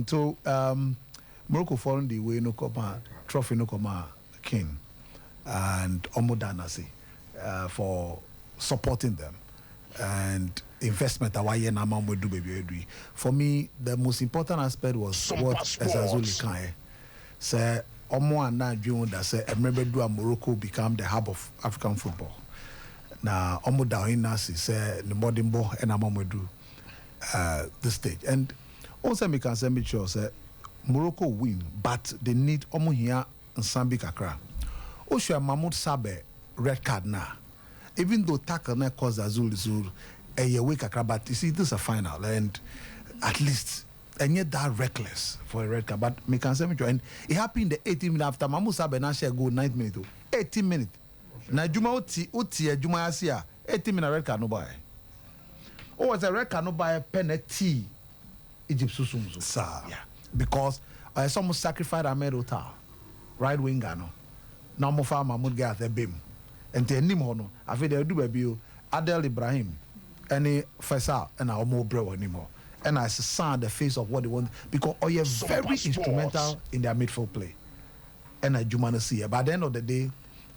until Morocco found the way no come trophy no come king and Omodanasi for supporting them and investment away na mamwe do baby. For me, the most important aspect was what Ezazuli can say. Omo and na dream that say I remember do Morocco become the hub of African football. Now Omo down nasi say the modern ball and mamwe do this stage and also me can say make sure say Morocco win, but they need Omo here and Sambi Kakra. Oshua Mahmoud Sabe red card now. Even though tackle na cause Azul a year week Kakra, but you see this is a final and at least and yet that reckless for a red card. But me can say me and it happened the 18 minutes after Mahmoud Sabe na share go 9 minutes. 18 minutes. Na Juma uti Juma Asia 18 minutes red card no buy. Oh, was a red card no buy penalty Egypt Susumzu. Sir. Yeah. Because I almost sacrificed Ahmed Otar, right winger no. Now mo fa Mahmoud get the beam. And te nim ho no, afi dey do baby Adel Ibrahim any Faisal and our more bro anymore. And I saw the face of what they want because you're very instrumental in their midfield play. And I Jumana see. But at the end of the day,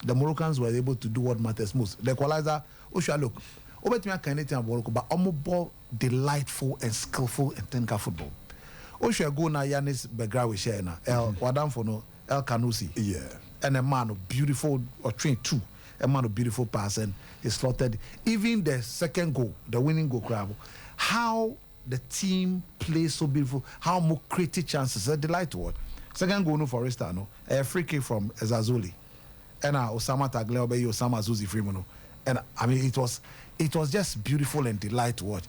the Moroccans were able to do what matters most. The equalizer, Osha look, over to me Canadian Morocco, but almost delightful and skillful and technical football. Osha go na Yanis Begrawi share na El Wadam for no El Kanusi. Yeah. And a man of beautiful or train two. A man of beautiful pass and he slotted even the second goal, the winning goal crab. How the team plays so beautiful, how more creative chances, a delight to watch. Second goal no for no a free kick from Ezazuli. And Osama Tagle obey Osama Zuzi Freeman. And I mean it was just beautiful and delight to watch.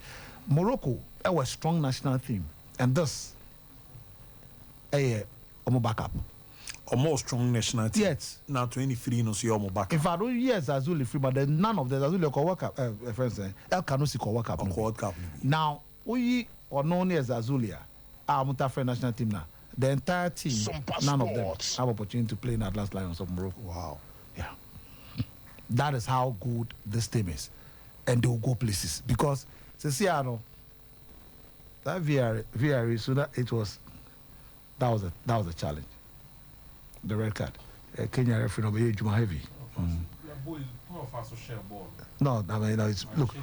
Morocco, our strong national team. And this a backup. A more strong national team. Yes. Now 23 no see almost back. In fact, yes, Azuli free, but then none of the Azuli ko work up. Friends, El Kanusi ko work up. World Cup. Now, we or known as Azulia, our Mutafre national team now. The entire team, SOMPA none of them Sports. have opportunity to play in Atlas Lions of Morocco. Wow. Yeah. That is how good this team is. And they will go places. Because, Ceciano, that VR, so that was a challenge. The red card. Kenya referee no be Juma heavy. No, I mean it's look.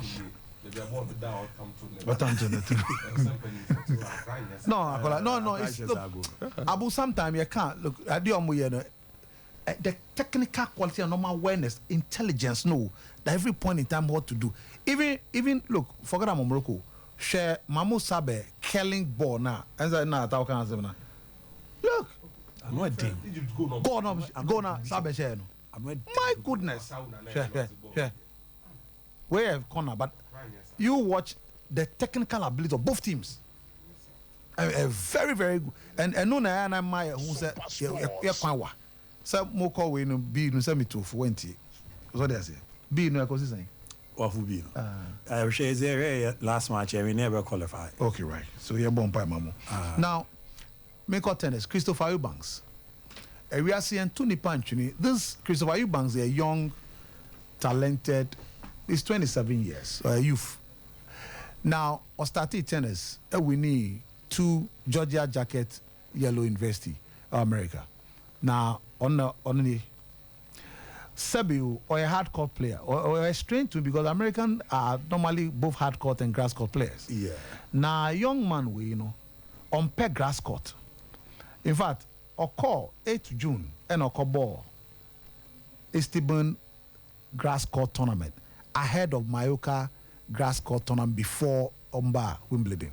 No, it's look. Abu sometimes you can't look at the technical quality and normal awareness, intelligence, no, that every point in time what to do. Even look, forget about Morocco. Share Mahmoud Sabe killing ball now. Look. I'm not deep. Go now, Sabe share no. My goodness. Yeah. We have corner, but you watch the technical ability of both teams. Very, very good. And no na my who said yeah. So mo call we no B no send me to 20. What they say? B no cause saying. What would be? I share there last match we never qualify. Okay, right. So you're born by Mamo. Now make out tennis, Christopher Eubanks. We are seeing Tony Panchuni. This Christopher Eubanks is a young, talented, he's 27 years, a youth. Now, I started tennis, we need 2 Georgia Jacket Yellow University, America. Now, on the Sebiu, or a hardcore player, or a strange to because Americans are normally both hardcore and grass court players. Yeah. Now, a young man, on peg grass court. In fact, occur 8 June and occur ball Esteban grass court tournament ahead of Mallorca grass court tournament before Omba Wimbledon.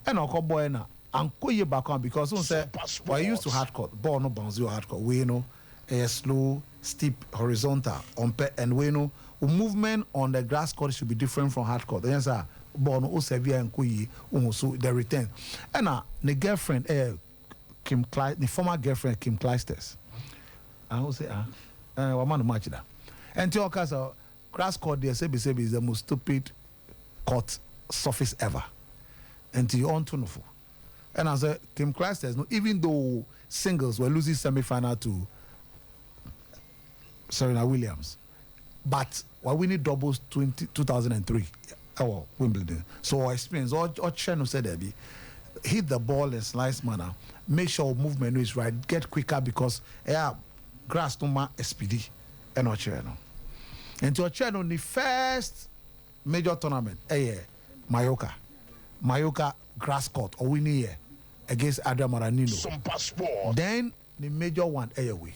And occur ball na anko ye back on because on say we used to hard court ball no bounce you hard court we know a slow steep horizontal on and we know movement on the grass court should be different from hard court. Then say ball no severe anko ye so the return and the girlfriend Kim Cly, the former girlfriend Kim Clijsters. I will say, what man match that? And to our grass court, the SABC is the most stupid court surface ever. And to your own tuneful. And as a Kim Clijsters, no, even though singles were losing semi-final to Serena Williams, but we're winning doubles 2003 Wimbledon. So our experience, all Cheno said there be. hit the ball in slice manner, make sure movement is right, get quicker because grass no ma SPD and not channel. And to a channel the first major tournament, Mallorca grass court or winning here against Adrian Maranino. SOMPA Sport. Then the major one away.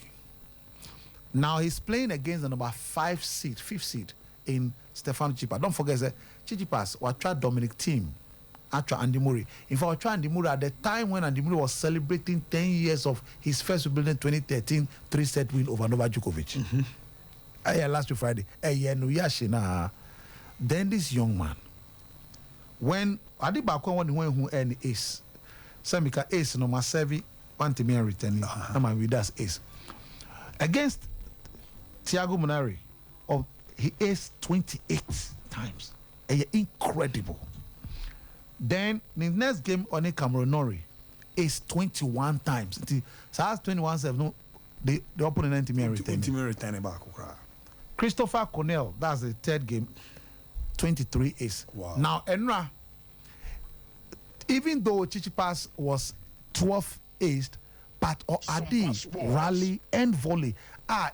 Now he's playing against the number 5 seed, 5th seed in Stefano Tsitsipas. Don't forget that Tsitsipas was tried Dominic Thiem, actually Andy Murray. In fact, Andy Murray at the time when Andy Murray was celebrating 10 years of his first Wimbledon 2013 3-set win over Novak Djokovic. Last Friday. Then this young man, when Adibakwa won who earned ace, Samika ace no Masevi, Pantimia returning, with us ace. Against Thiago Munari, he aced 28 times. Incredible. Then the next game on a Cameron Norrie aced 21 times. So that's 21-7. No, the opponent returning back. Christopher Cornell, that's the third game, 23 ace. Wow. Now, Enra, even though Tsitsipas was 12 aced, but Adi, rally, and volley.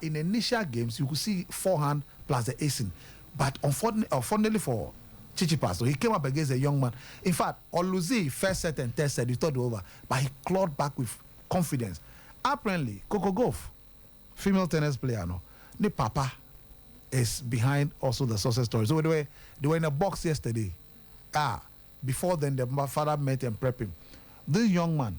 In initial games, you could see forehand plus the acing. But unfortunately for Tsitsipas, so he came up against a young man. In fact, Oluzi, first set and third set, he thought over, but he clawed back with confidence. Apparently, Coco Gauff, female tennis player, the papa is behind also the success story. So they were in a box yesterday. Before then, the father met and prepped him. This young man,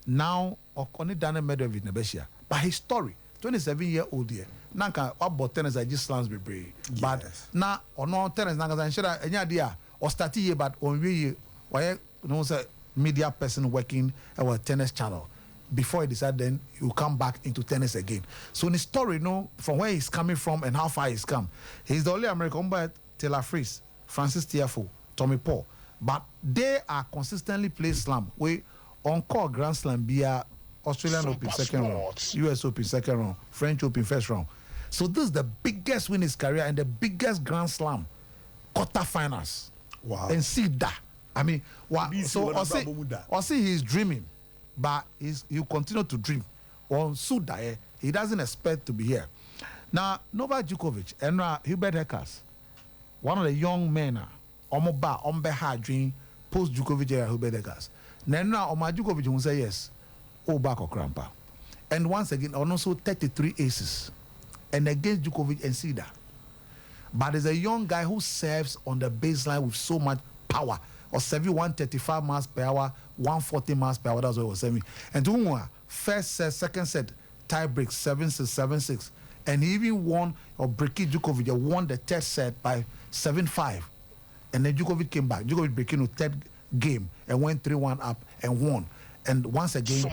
now only Daniel Medvedev in Nebesia, but his story, 27-year-old here. Nanka about tennis I just slams be brave. But now on no tennis nanka I'm sure any idea or start here but on we why say media person working our tennis channel. Before he decided then you come back into tennis again. So in the story, from where he's coming from and how far he's come. He's the only American by Taylor Fritz, Francis Tiafoe, Tommy Paul. But they are consistently play slam. We encore Grand Slam via Australian Open second round, US Open second round, French Open first round. So this is the biggest win in his career and the biggest Grand Slam quarterfinals. Wow. And see that. I mean, so I see he's dreaming, but he'll continue to dream. On Suda, he doesn't expect to be here. Now, Novak Djokovic and Hubert Heckas, one of the young men, Ombe dream post Djokovic and Hubert Heckas. Now, Omar Djokovic will say yes, back or crampa. And once again, also 33 aces. And against Djokovic and Sida. But there's a young guy who serves on the baseline with so much power. Or 135 miles per hour, 140 miles per hour. That's what he was serving. And to first set, second set, tie break 7-6, 7-6. And he even won, or breaking Djokovic, won the third set by 7-5. And then Djokovic came back. Djokovic breaking the third game and went 3-1 up and won. And once again,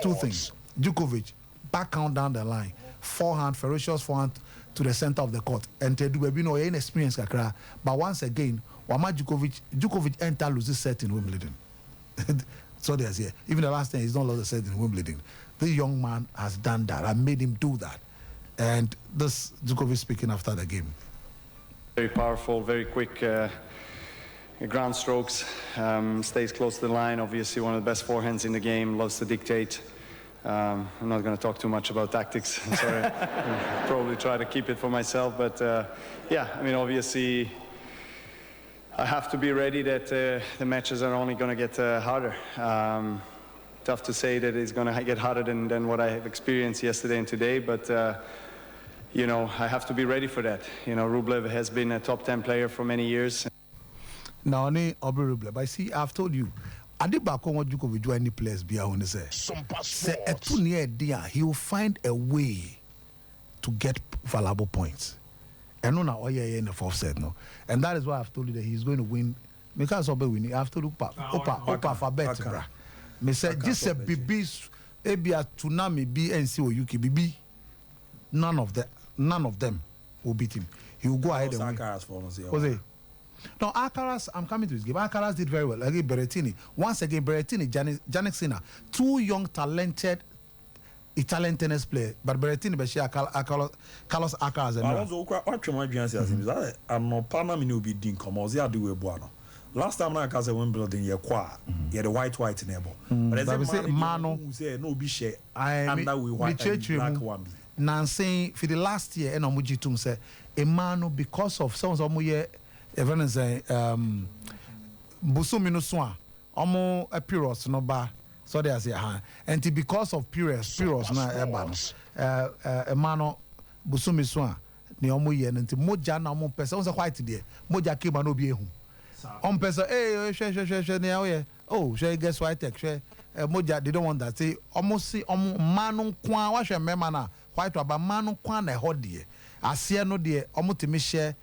two things. Djokovic, back count down the line. Forehand, ferocious forehand to the center of the court. And to do no inexperienced kakra. But once again, Wama Djokovic enter loses set in Wimbledon. So there's here. Even the last time he's not lost a set in Wimbledon. The young man has done that. I made him do that. And this Djokovic speaking after the game. Very powerful, very quick ground strokes. Stays close to the line. Obviously one of the best forehands in the game. Loves to dictate. I'm not going to talk too much about tactics. Sorry, I'll probably try to keep it for myself. But yeah, I mean, obviously, I have to be ready that the matches are only going to get harder. Tough to say that it's going to get harder than what I have experienced yesterday and today. But you know, I have to be ready for that. You know, Rublev has been a top 10 player for many years. Now, Rublev, I see. I've told you. Adibako want Djokovic do any players be on say he will find a way to get valuable points. And no now in the fourth set no. And that is why I've told you that he's going to win because of winning. I've told you Opa for bet bra. Me say this a BB a tsunami BNC or UK BB. None of them will beat him. He will go ahead and win. No, Alcaraz, I'm coming to this game. Alcaraz did very well. Again, Berrettini. Once again, Berrettini, Jannik Sinner. Two young, talented Italian tennis players. But Berrettini, Carlos Alcaraz. I'm not partner, me no be din come. last time I was Wimbledon, you're the white neighbor. But as a man who say no be share, and that we white and black one. Nancy for the last year, and Omuji Tum say a man because of some year, even say Busumino Swan, Omo a Pyros no ba. So they say, and because of Pyros na ebano, a mano Busumi Swan, ni Omo yen, and Moja na Omo Pesa, on the white there, Moja came and obi ehum. On Pesa, share, oh, share guess white tech, share. Moja, they don't want that. Say, almost see, manu kwa, wash a memana, white rubber, manu kwa na hodie. I see no dear, almost to me share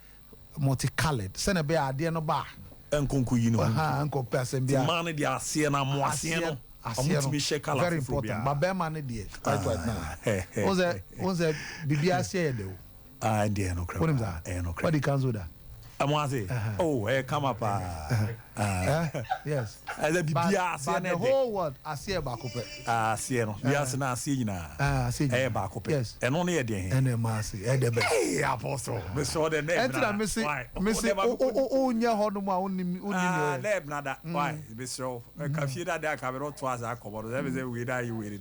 multicolored. Send a bear, dear no bar. Uncle, you know, Uncle Person, the man, the Asiana, Moasiano. Very important. But bear money, dear, quite right now. Was a BBS though? I dare no crap. What is that? What the council that? Oh, come up. Yes. As a BBS, the whole world, I see a back up. Sieno, yes, and I see now. See a back up. Yes, and only a day. And a massy, and a hey, apostle. We saw the name. Enter a missing, oh, near Honoma, only nada. Why? Be so. A computer that I covered twice. I covered everything we die. You waited.